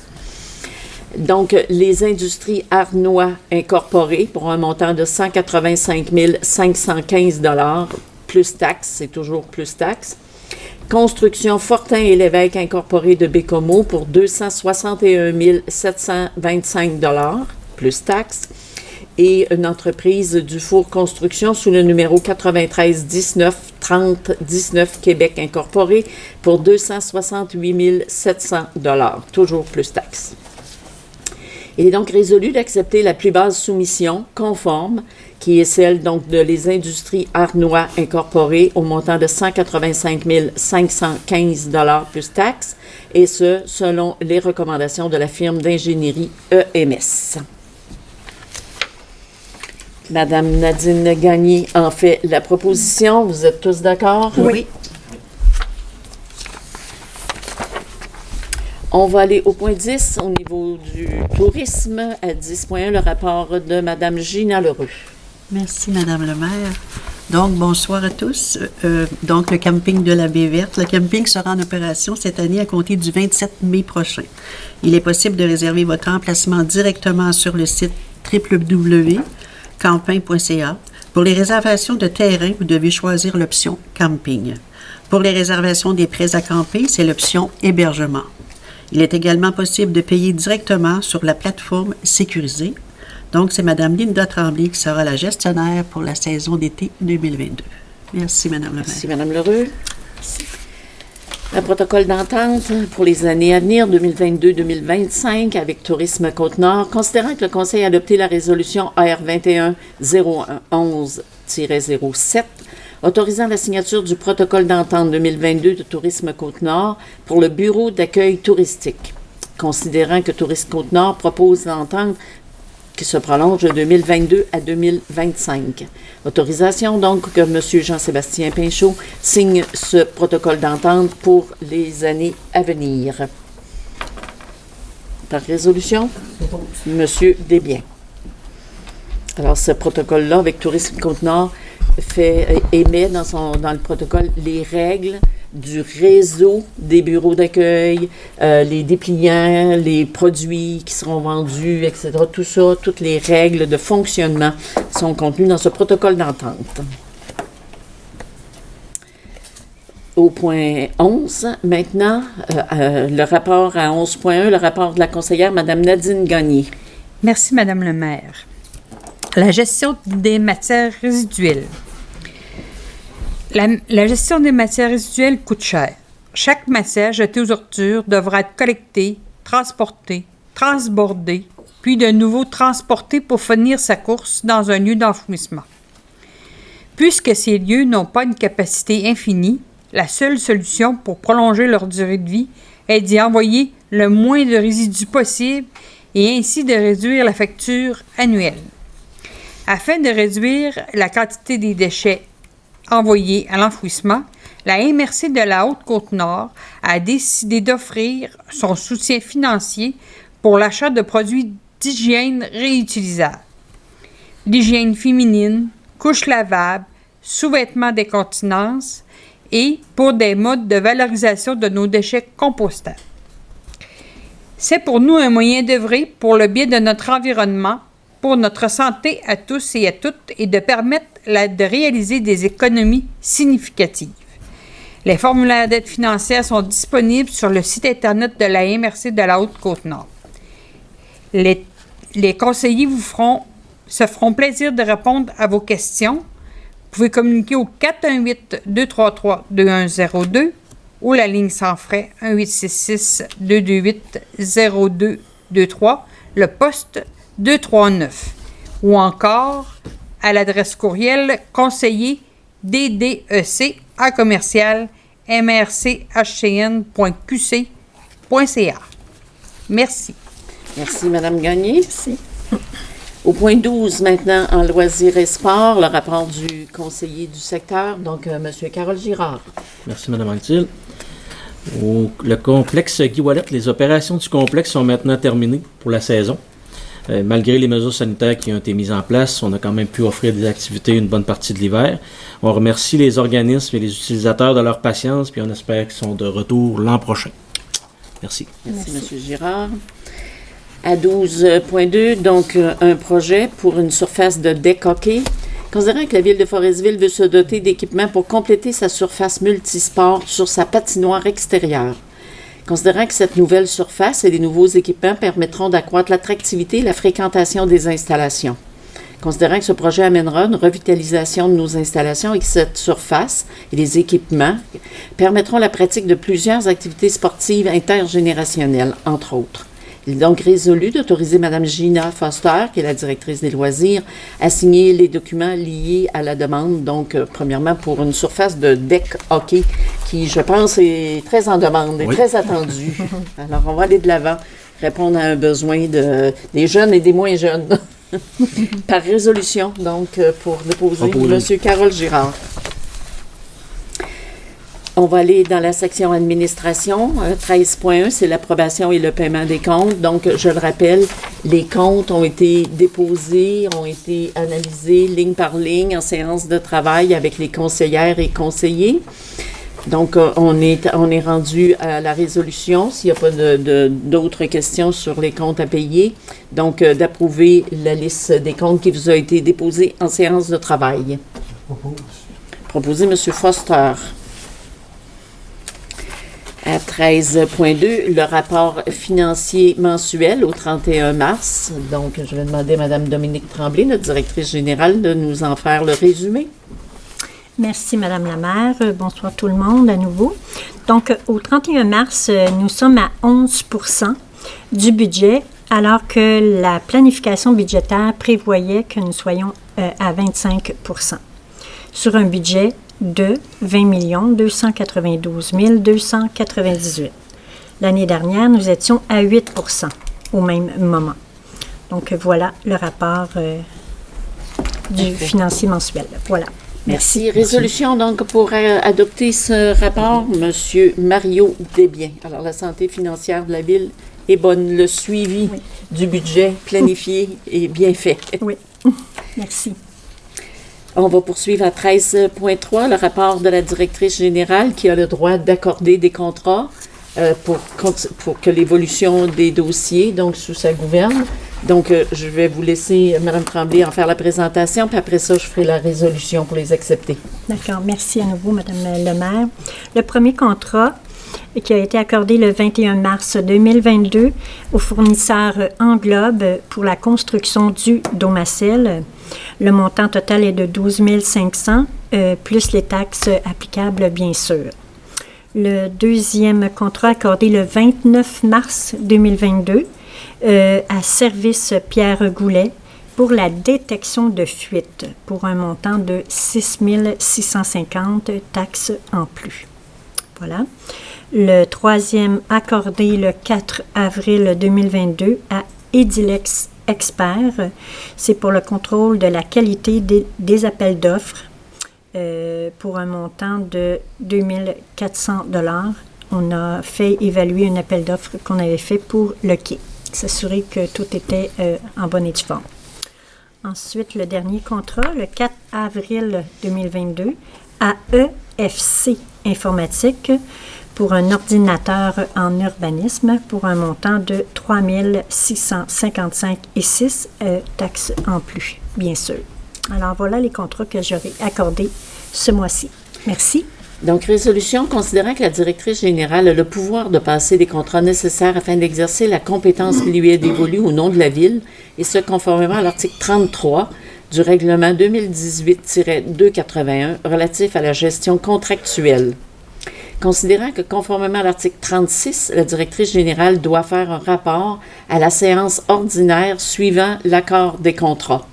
Donc, les industries Arnois incorporées pour un montant de 185 515 $ plus taxes, c'est toujours plus taxes. Construction Fortin et l'Évêque incorporé de Bécomo pour 261 725 $ plus taxes. Et une entreprise du Four Construction sous le numéro 93 19 30 19 Québec incorporé pour 268 700 $, toujours plus taxes. Il est donc résolu d'accepter la plus basse soumission conforme, qui est celle donc de les industries Arnois incorporées au montant de 185 515 $ plus taxes, et ce, selon les recommandations de la firme d'ingénierie EMS. Madame Nadine Gagné en fait la proposition. Vous êtes tous d'accord? Oui. On va aller au point 10, au niveau du tourisme. À 10.1, le rapport de Mme Gina Leroux. Merci, Madame le maire. Donc, bonsoir à tous. Donc, le camping de la Baie Verte. Le camping sera en opération cette année à compter du 27 mai prochain. Il est possible de réserver votre emplacement directement sur le site www.camping.ca. Pour les réservations de terrain, vous devez choisir l'option camping. Pour les réservations des prêts à camper, c'est l'option hébergement. Il est également possible de payer directement sur la plateforme sécurisée. Donc, c'est Mme Linda Tremblay qui sera la gestionnaire pour la saison d'été 2022. Merci, Mme le maire. Merci, Mme Leroux. Un protocole d'entente pour les années à venir, 2022-2025, avec Tourisme Côte-Nord, considérant que le Conseil a adopté la résolution AR 21-0111-07, autorisant la signature du protocole d'entente 2022 de Tourisme Côte-Nord pour le Bureau d'accueil touristique. considérant que Tourisme Côte-Nord propose l'entente qui se prolonge de 2022 à 2025. Autorisation donc que M. Jean-Sébastien Pinchot signe ce protocole d'entente pour les années à venir. Par résolution, M. Desbiens. Alors, ce protocole-là, avec Tourisme Côte-Nord, émet dans le protocole les règles du réseau des bureaux d'accueil, les dépliants, les produits qui seront vendus, etc. Tout ça, toutes les règles de fonctionnement sont contenues dans ce protocole d'entente. Au point 11, maintenant, le rapport à 11.1, le rapport de la conseillère Mme Nadine Gagné. Merci, Madame le maire. La gestion des matières résiduelles. La gestion des matières résiduelles coûte cher. Chaque matière jetée aux ordures devra être collectée, transportée, transbordée, puis de nouveau transportée pour finir sa course dans un lieu d'enfouissement. Puisque ces lieux n'ont pas une capacité infinie, la seule solution pour prolonger leur durée de vie est d'y envoyer le moins de résidus possible et ainsi de réduire la facture annuelle. Afin de réduire la quantité des déchets envoyés à l'enfouissement, la MRC de la Haute-Côte-Nord a décidé d'offrir son soutien financier pour l'achat de produits d'hygiène réutilisables. L'hygiène féminine, couches lavables, sous-vêtements d'incontinence et pour des modes de valorisation de nos déchets compostables. C'est pour nous un moyen d'œuvrer pour le bien de notre environnement, pour notre santé à tous et à toutes et de permettre de réaliser des économies significatives. Les formulaires d'aide financière sont disponibles sur le site Internet de la MRC de la Haute-Côte-Nord. Les conseillers se feront plaisir de répondre à vos questions. Vous pouvez communiquer au 418-233-2102 ou la ligne sans frais 1866-228-0223, le poste 239, ou encore à l'adresse courriel conseiller ddec@mrchcn.qc.ca. Merci. Merci, Mme Gagné. Merci. Au point 12, maintenant, en loisirs et sports, le rapport du conseiller du secteur, donc M. Carole Girard. Merci, Mme Anctil. Le complexe Guy Ouellet, les opérations du complexe sont maintenant terminées pour la saison. Malgré les mesures sanitaires qui ont été mises en place, on a quand même pu offrir des activités une bonne partie de l'hiver. On remercie les organismes et les utilisateurs de leur patience, puis on espère qu'ils sont de retour l'an prochain. Merci. Merci, M. Girard. À 12.2, donc un projet pour une surface de deck hockey. Considérant que la Ville de Forestville veut se doter d'équipements pour compléter sa surface multisport sur sa patinoire extérieure. Considérant que cette nouvelle surface et les nouveaux équipements permettront d'accroître l'attractivité et la fréquentation des installations. Considérant que ce projet amènera une revitalisation de nos installations et que cette surface et les équipements permettront la pratique de plusieurs activités sportives intergénérationnelles, entre autres. Il est donc résolu d'autoriser Mme Gina Foster, qui est la directrice des loisirs, à signer les documents liés à la demande, donc premièrement pour une surface de deck hockey qui, je pense, est très en demande et très attendue. Alors, on va aller de l'avant, répondre à un besoin des jeunes et des moins jeunes. Par résolution, donc, pour déposer M. Carole Girard. On va aller dans la section administration. 13.1, c'est l'approbation et le paiement des comptes. Donc, je le rappelle, les comptes ont été déposés, ont été analysés ligne par ligne en séance de travail avec les conseillères et conseillers. Donc, on est rendu à la résolution, s'il n'y a pas d'autres questions sur les comptes à payer. Donc, d'approuver la liste des comptes qui vous a été déposée en séance de travail. Proposé M. Foster. À 13.2, le rapport financier mensuel au 31 mars. Donc, je vais demander à Mme Dominique Tremblay, notre directrice générale, de nous en faire le résumé. Merci, Madame la maire. Bonsoir tout le monde à nouveau. Donc, au 31 mars, nous sommes à 11 % du budget, alors que la planification budgétaire prévoyait que nous soyons à 25 % sur un budget de 20 292 298. L'année dernière, nous étions à 8 au même moment. Donc, voilà le rapport du financier mensuel. Voilà. Merci. Résolution, donc, pour adopter ce rapport, M. Mario Desbiens. Alors, la santé financière de la Ville est bonne. Le suivi du budget planifié est bien fait. Oui. Merci. On va poursuivre à 13.3, le rapport de la directrice générale qui a le droit d'accorder des contrats pour que l'évolution des dossiers, donc sous sa gouverne. Donc, je vais vous laisser, Mme Tremblay, en faire la présentation, puis après ça, je ferai la résolution pour les accepter. D'accord. Merci à nouveau, Mme le maire. Le premier contrat qui a été accordé le 21 mars 2022 au fournisseur Englobe pour la construction du domicile. Le montant total est de 12 500 plus les taxes applicables, bien sûr. Le deuxième contrat accordé le 29 mars 2022 à Service Pierre Goulet pour la détection de fuite pour un montant de 6 650 taxes en plus. Voilà. Le troisième accordé le 4 avril 2022 à Edilex Expert, c'est pour le contrôle de la qualité des appels d'offres pour un montant de 2 400 $. On a fait évaluer un appel d'offres qu'on avait fait pour le quai, s'assurer que tout était en bonne et due forme. Ensuite, le dernier contrat, le 4 avril 2022, à EFC Informatique pour un ordinateur en urbanisme pour un montant de 3 655 et 6 taxes en plus, bien sûr. Alors, voilà les contrats que j'aurai accordés ce mois-ci. Merci. Donc, résolution considérant que la directrice générale a le pouvoir de passer des contrats nécessaires afin d'exercer la compétence qui lui est dévolue au nom de la Ville, et ce, conformément à l'article 33 du règlement 2018-281 relatif à la gestion contractuelle. Considérant que, conformément à l'article 36, la directrice générale doit faire un rapport à la séance ordinaire suivant l'accord des contrats.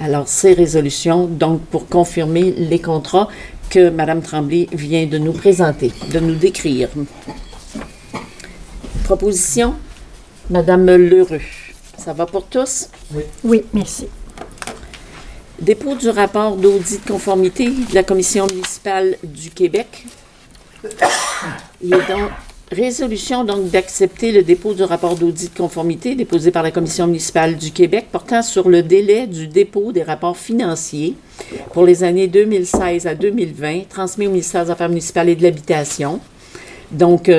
Alors, ces résolutions, donc, pour confirmer les contrats que Mme Tremblay vient de nous présenter, de nous décrire. Proposition, Mme Lheureux. Ça va pour tous? Oui. Oui, merci. Dépôt du rapport d'audit de conformité de la Commission municipale du Québec. Il est donc résolution donc d'accepter le dépôt du rapport d'audit de conformité déposé par la Commission municipale du Québec portant sur le délai du dépôt des rapports financiers pour les années 2016 à 2020 transmis au ministère des Affaires municipales et de l'Habitation. Donc,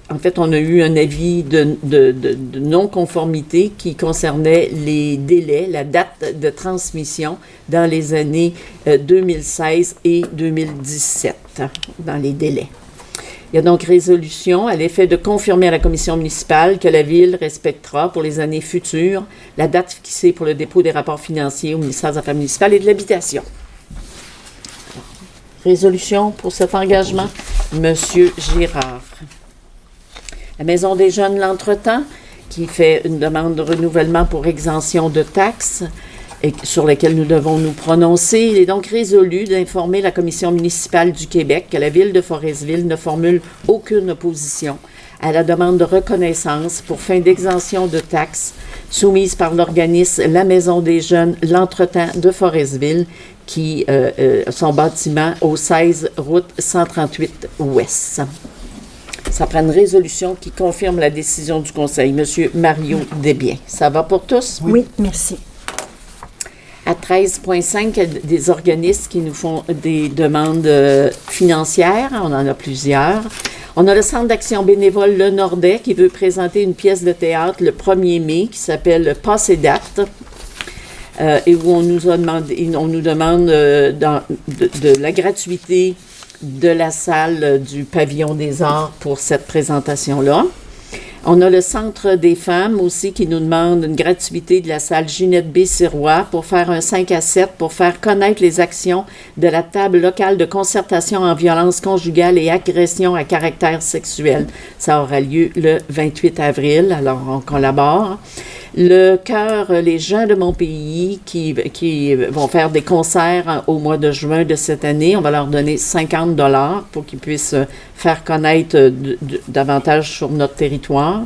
en fait, on a eu un avis de non-conformité qui concernait les délais, la date de transmission dans les années 2016 et 2017, dans les délais. Il y a donc résolution à l'effet de confirmer à la commission municipale que la Ville respectera pour les années futures la date fixée pour le dépôt des rapports financiers au ministère des Affaires municipales et de l'Habitation. Résolution pour cet engagement, M. Girard. La Maison des Jeunes L'Entretemps, qui fait une demande de renouvellement pour exemption de taxes et sur lesquelles nous devons nous prononcer. Il est donc résolu d'informer la Commission municipale du Québec que la Ville de Forestville ne formule aucune opposition à la demande de reconnaissance pour fin d'exemption de taxes soumise par l'organisme La Maison des Jeunes L'Entretemps de Forestville, qui son bâtiment au 16 route 138 Ouest. Ça prend une résolution qui confirme la décision du Conseil. Monsieur Mario Desbiens. Ça va pour tous? Oui, merci. À 13.5, des organismes qui nous font des demandes financières. On en a plusieurs. On a le Centre d'action bénévole Le Nordais qui veut présenter une pièce de théâtre le 1er mai qui s'appelle « Passé date ». Et où on nous demande de la gratuité de la salle du Pavillon des Arts pour cette présentation-là. On a le Centre des femmes aussi qui nous demande une gratuité de la salle Ginette B. Sirois pour faire un 5 à 7 pour faire connaître les actions de la table locale de concertation en violence conjugale et agression à caractère sexuel. Ça aura lieu le 28 avril, alors on collabore. Le chœur Les gens de mon pays qui vont faire des concerts au mois de juin de cette année. On va leur donner 50 $ pour qu'ils puissent faire connaître davantage sur notre territoire.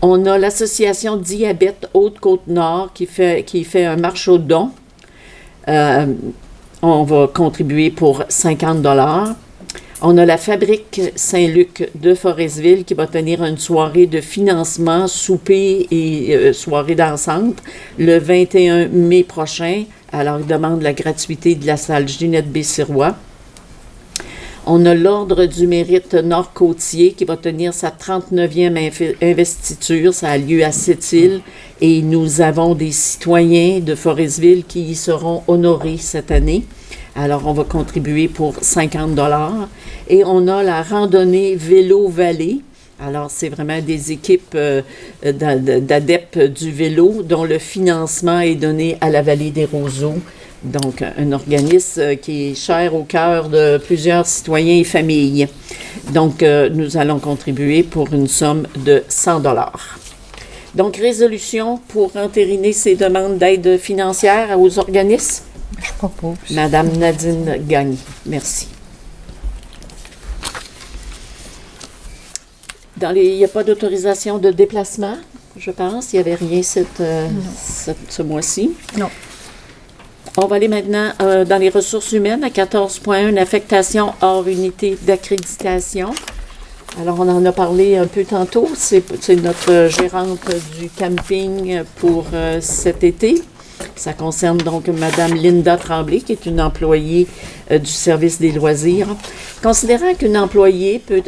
On a l'association Diabète Haute-Côte-Nord qui fait un marche aux dons. On va contribuer pour 50 $. On a la Fabrique Saint-Luc de Forestville qui va tenir une soirée de financement, souper et soirée dansante le 21 mai prochain. Alors, ils demandent la gratuité de la salle Ginette B. Sirois. On a l'Ordre du mérite Nord-Côtier qui va tenir sa 39e investiture. Ça a lieu à Sept-Îles et nous avons des citoyens de Forestville qui y seront honorés cette année. Alors, on va contribuer pour 50 $. Et on a la randonnée Vélo-Vallée. Alors, c'est vraiment des équipes d'adeptes du vélo dont le financement est donné à la Vallée des Roseaux. Donc, un organisme qui est cher au cœur de plusieurs citoyens et familles. Donc, nous allons contribuer pour une somme de 100 $. Donc, résolution pour entériner ces demandes d'aide financière aux organismes. Je propose. Madame Nadine Gagné. Merci. Il n'y a pas d'autorisation de déplacement, je pense. Il n'y avait rien ce mois-ci. Non. On va aller maintenant dans les ressources humaines à 14.1, une affectation hors unité d'accréditation. Alors, on en a parlé un peu tantôt. C'est notre gérante du camping pour cet été. Ça concerne donc Mme Linda Tremblay, qui est une employée du service des loisirs. Considérant qu'un employé peut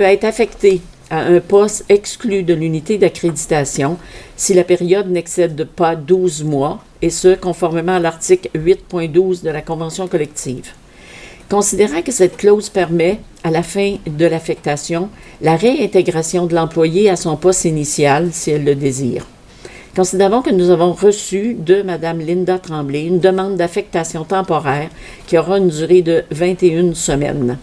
être affecté à un poste exclu de l'unité d'accréditation si la période n'excède pas 12 mois, et ce, conformément à l'article 8.12 de la Convention collective. Considérant que cette clause permet, à la fin de l'affectation, la réintégration de l'employé à son poste initial, si elle le désire. Considérons que nous avons reçu de Mme Linda Tremblay une demande d'affectation temporaire qui aura une durée de 21 semaines.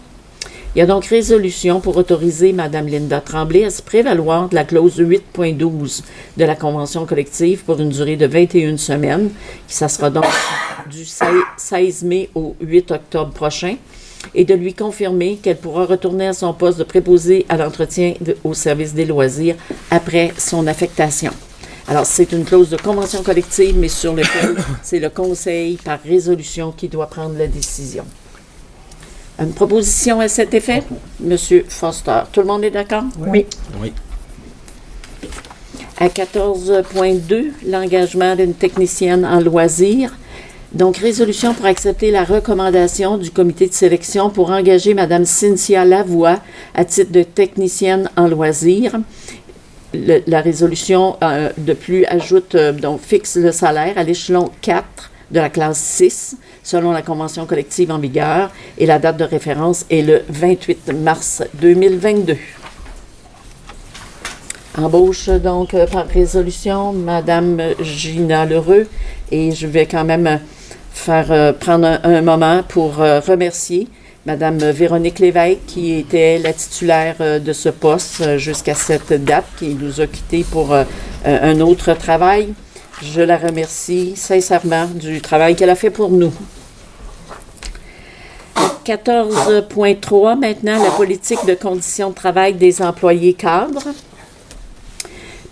Il y a donc résolution pour autoriser Mme Linda Tremblay à se prévaloir de la clause 8.12 de la Convention collective pour une durée de 21 semaines, qui ça sera donc du 16 mai au 8 octobre prochain, et de lui confirmer qu'elle pourra retourner à son poste de préposé à l'entretien au service des loisirs après son affectation. Alors, c'est une clause de convention collective, mais sur laquelle c'est le Conseil, par résolution, qui doit prendre la décision. Une proposition à cet effet? Monsieur Foster. Tout le monde est d'accord? Oui. Oui. À 14.2, l'engagement d'une technicienne en loisirs. Donc, résolution pour accepter la recommandation du comité de sélection pour engager Mme Cynthia Lavoie à titre de technicienne en loisirs. La résolution de plus ajoute, donc fixe le salaire à l'échelon 4 de la classe 6, selon la convention collective en vigueur, et la date de référence est le 28 mars 2022. Embauche donc par résolution Mme Gina Lheureux, et je vais quand même prendre un moment pour remercier Mme Véronique Lévesque, qui était la titulaire de ce poste jusqu'à cette date, qui nous a quittés pour un autre travail. Je la remercie sincèrement du travail qu'elle a fait pour nous. 14.3, maintenant, la politique de conditions de travail des employés cadres.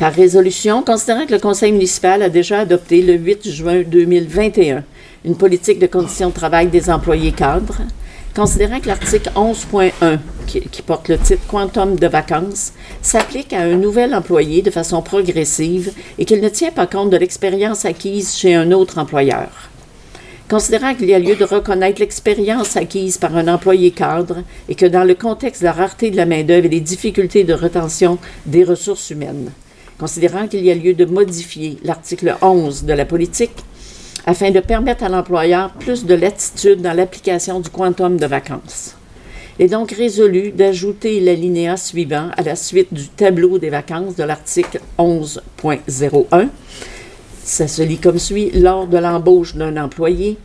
Par résolution, considérant que le Conseil municipal a déjà adopté le 8 juin 2021 une politique de conditions de travail des employés cadres, considérant que l'article 11.1, qui porte le titre « Quantum de vacances », s'applique à un nouvel employé de façon progressive et qu'il ne tient pas compte de l'expérience acquise chez un autre employeur. Considérant qu'il y a lieu de reconnaître l'expérience acquise par un employé cadre et que dans le contexte de la rareté de la main-d'œuvre et des difficultés de rétention des ressources humaines, considérant qu'il y a lieu de modifier l'article 11 de la politique afin de permettre à l'employeur plus de latitude dans l'application du quantum de vacances. Il est donc résolu d'ajouter l'alinéa suivant à la suite du tableau des vacances de l'article 11.01. Ça se lit comme suit. Lors de l'embauche d'un employé,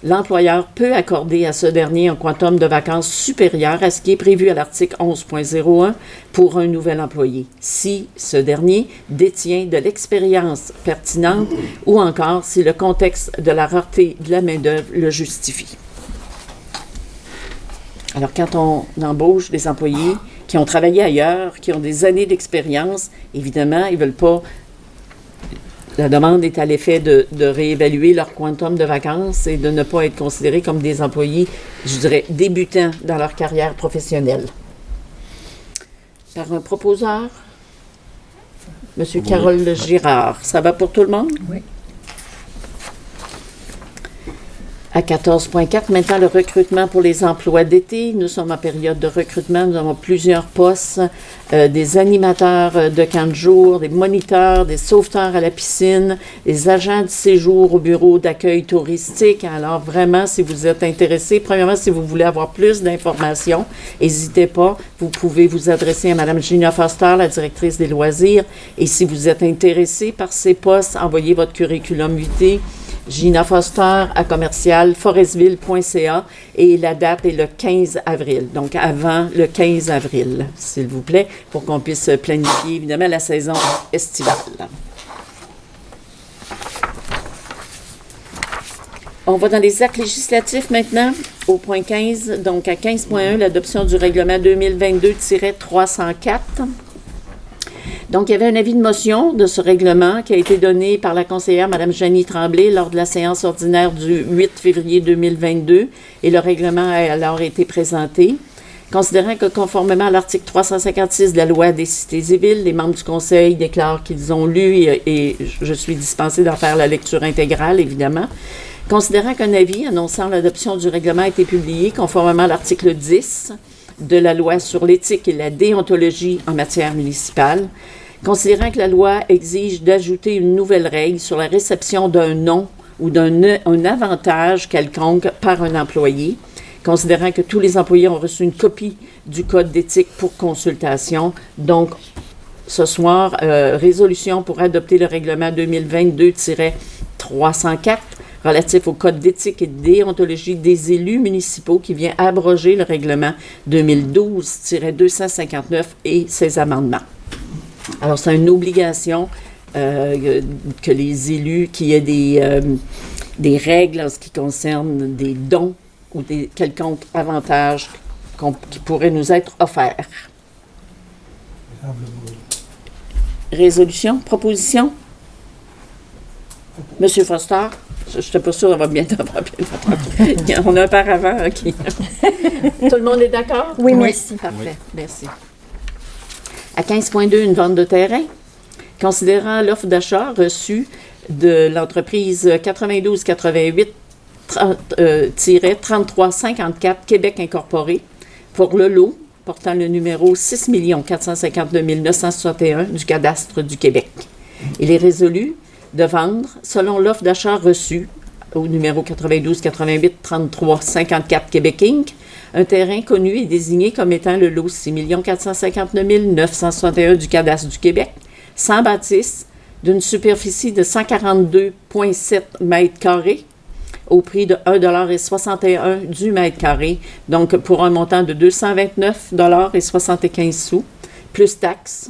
l'employeur peut accorder à ce dernier un quantum de vacances supérieur à ce qui est prévu à l'article 11.01 pour un nouvel employé, si ce dernier détient de l'expérience pertinente ou encore si le contexte de la rareté de la main-d'œuvre le justifie. Alors, quand on embauche des employés qui ont travaillé ailleurs, qui ont des années d'expérience, évidemment, ils ne veulent pas. La demande est à l'effet de réévaluer leur quantum de vacances et de ne pas être considérés comme des employés, je dirais, débutants dans leur carrière professionnelle. Par un proposeur, M. Carole Girard. Ça va pour tout le monde? Oui. À 14.4, maintenant le recrutement pour les emplois d'été. Nous sommes en période de recrutement. Nous avons plusieurs postes, des animateurs de camp de jour, des moniteurs, des sauveteurs à la piscine, des agents de séjour au bureau d'accueil touristique. Alors vraiment, si vous êtes intéressé, premièrement, si vous voulez avoir plus d'informations, n'hésitez pas. Vous pouvez vous adresser à Mme Gina Foster, la directrice des loisirs. Et si vous êtes intéressé par ces postes, envoyez votre curriculum vitae. Gina Foster à commercial forestville.ca et la date est le 15 avril, donc avant le 15 avril, s'il vous plaît, pour qu'on puisse planifier évidemment la saison estivale. On va dans les actes législatifs maintenant, au point 15, donc à 15.1, l'adoption du règlement 2022-304. Donc, il y avait un avis de motion de ce règlement qui a été donné par la conseillère Mme Janie Tremblay lors de la séance ordinaire du 8 février 2022 et le règlement a alors été présenté. Considérant que conformément à l'article 356 de la loi des cités et villes, les membres du conseil déclarent qu'ils ont lu et je suis dispensée d'en faire la lecture intégrale, évidemment. Considérant qu'un avis annonçant l'adoption du règlement a été publié conformément à l'article 10 de la loi sur l'éthique et la déontologie en matière municipale, considérant que la loi exige d'ajouter une nouvelle règle sur la réception d'un nom ou un avantage quelconque par un employé, considérant que tous les employés ont reçu une copie du code d'éthique pour consultation. Donc, ce soir, résolution pour adopter le règlement 2022-304 relatif au code d'éthique et de déontologie des élus municipaux qui vient abroger le règlement 2012-259 et ses amendements. Alors, c'est une obligation que les élus, qu'il y ait des règles en ce qui concerne des dons ou des quelconques avantages qui pourraient nous être offerts. Résolution, proposition? Monsieur Foster? Je ne suis pas sûre d'avoir bien entendu. On a un paravent. OK. Tout le monde est d'accord? Oui, merci. Parfait, oui. Merci. À 15.2, une vente de terrain. Considérant l'offre d'achat reçue de l'entreprise 9288-3354 Québec Incorporé pour le lot portant le numéro 6 452 961 du cadastre du Québec. Il est résolu de vendre, selon l'offre d'achat reçue au numéro 9288-3354 Québec Inc., un terrain connu et désigné comme étant le lot 6 459 961 du cadastre du Québec, sans bâtisse, d'une superficie de 142,7 mètres carrés, au prix de 1,61 $ du mètre carré, donc pour un montant de 229,75 $, plus taxes.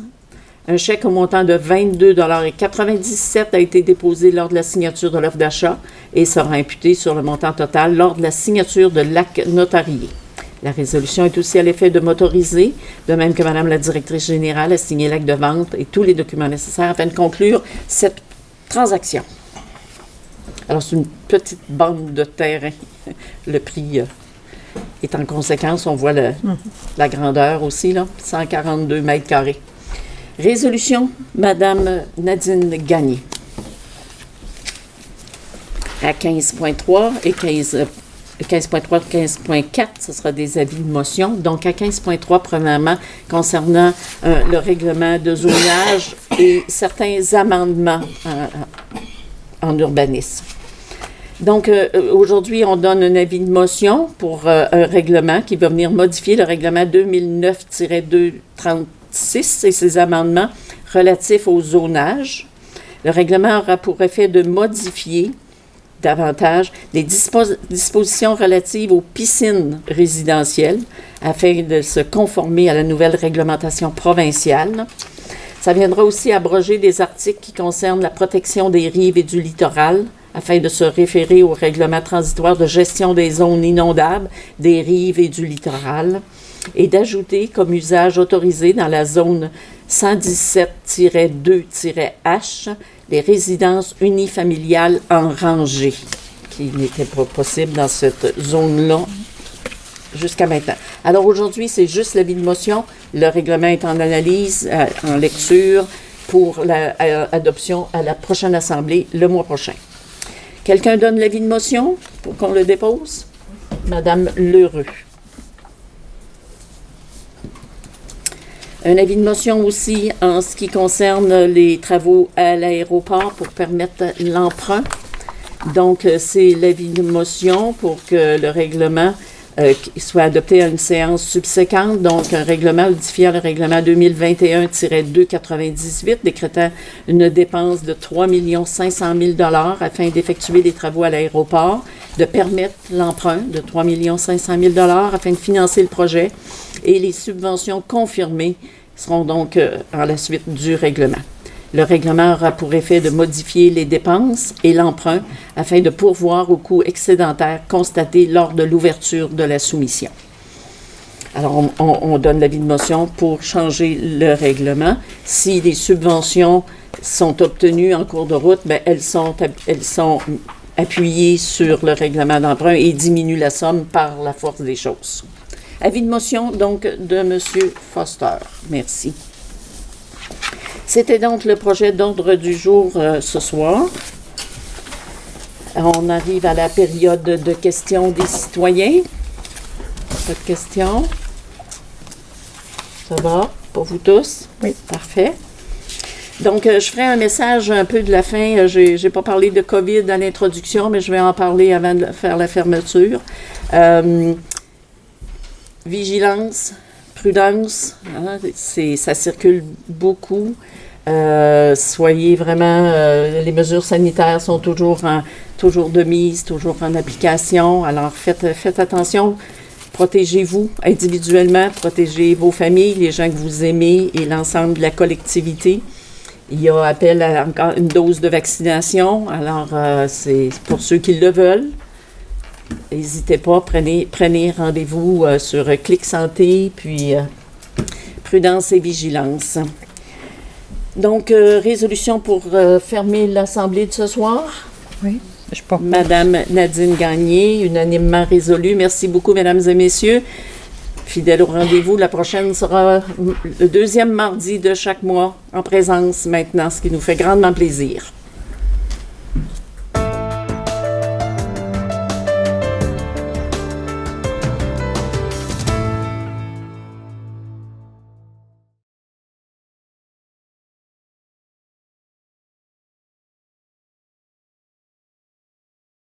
Un chèque au montant de 22,97 $ a été déposé lors de la signature de l'offre d'achat et sera imputé sur le montant total lors de la signature de l'acte notarié. La résolution est aussi à l'effet de m'autoriser, de même que Mme la directrice générale, a signé l'acte de vente et tous les documents nécessaires afin de conclure cette transaction. Alors, c'est une petite bande de terrain. Le prix est en conséquence. On voit la grandeur aussi, là, 142 mètres carrés. Résolution, Mme Nadine Gagné. À 15.3 et 15.3, 15.4, ce sera des avis de motion. Donc, à 15.3, premièrement, concernant le règlement de zonage et certains amendements en urbanisme. Donc, aujourd'hui, on donne un avis de motion pour un règlement qui va venir modifier le règlement 2009-236 et ses amendements relatifs au zonage. Le règlement aura pour effet de modifier, davantage les dispositions relatives aux piscines résidentielles afin de se conformer à la nouvelle réglementation provinciale. Ça viendra aussi abroger des articles qui concernent la protection des rives et du littoral afin de se référer au règlement transitoire de gestion des zones inondables, des rives et du littoral, et d'ajouter comme usage autorisé dans la zone 117-2-H les résidences unifamiliales en rangée, qui n'étaient pas possibles dans cette zone-là jusqu'à maintenant. Alors aujourd'hui, c'est juste l'avis de motion. Le règlement est en analyse, en lecture, pour l'adoption à la prochaine assemblée le mois prochain. Quelqu'un donne l'avis de motion pour qu'on le dépose? Madame Lheureux. Un avis de motion aussi en ce qui concerne les travaux à l'aéroport pour permettre l'emprunt. Donc, c'est l'avis de motion pour que le règlement soit adopté à une séance subséquente. Donc, un règlement modifiant le règlement 2021-298, décrétant une dépense de 3 500 000 $ afin d'effectuer des travaux à l'aéroport, de permettre l'emprunt de 3 500 000 $ afin de financer le projet, et les subventions confirmées seront donc en la suite du règlement. Le règlement aura pour effet de modifier les dépenses et l'emprunt afin de pourvoir aux coûts excédentaires constatés lors de l'ouverture de la soumission. Alors, on donne l'avis de motion pour changer le règlement. Si les subventions sont obtenues en cours de route, bien, elles sont appuyées sur le règlement d'emprunt et diminuent la somme par la force des choses. Avis de motion, donc, de M. Foster. Merci. C'était donc le projet d'ordre du jour ce soir. On arrive à la période de questions des citoyens. Pas de questions? Ça va pour vous tous? Oui. Parfait. Donc, je ferai un message un peu de la fin. Je n'ai pas parlé de COVID à l'introduction, mais je vais en parler avant de faire la fermeture. Vigilance, prudence, hein, ça circule beaucoup. Soyez vraiment, les mesures sanitaires sont toujours de mise, toujours en application. Alors faites attention, protégez-vous individuellement, protégez vos familles, les gens que vous aimez et l'ensemble de la collectivité. Il y a appel à encore une dose de vaccination. Alors c'est pour ceux qui le veulent. N'hésitez pas, prenez rendez-vous sur Clic Santé, puis prudence et vigilance. Donc, résolution pour fermer l'Assemblée de ce soir. Oui, je porte. Madame Nadine Gagné, unanimement résolue. Merci beaucoup, mesdames et messieurs. Fidèle au rendez-vous, la prochaine sera le deuxième mardi de chaque mois en présence maintenant, ce qui nous fait grandement plaisir.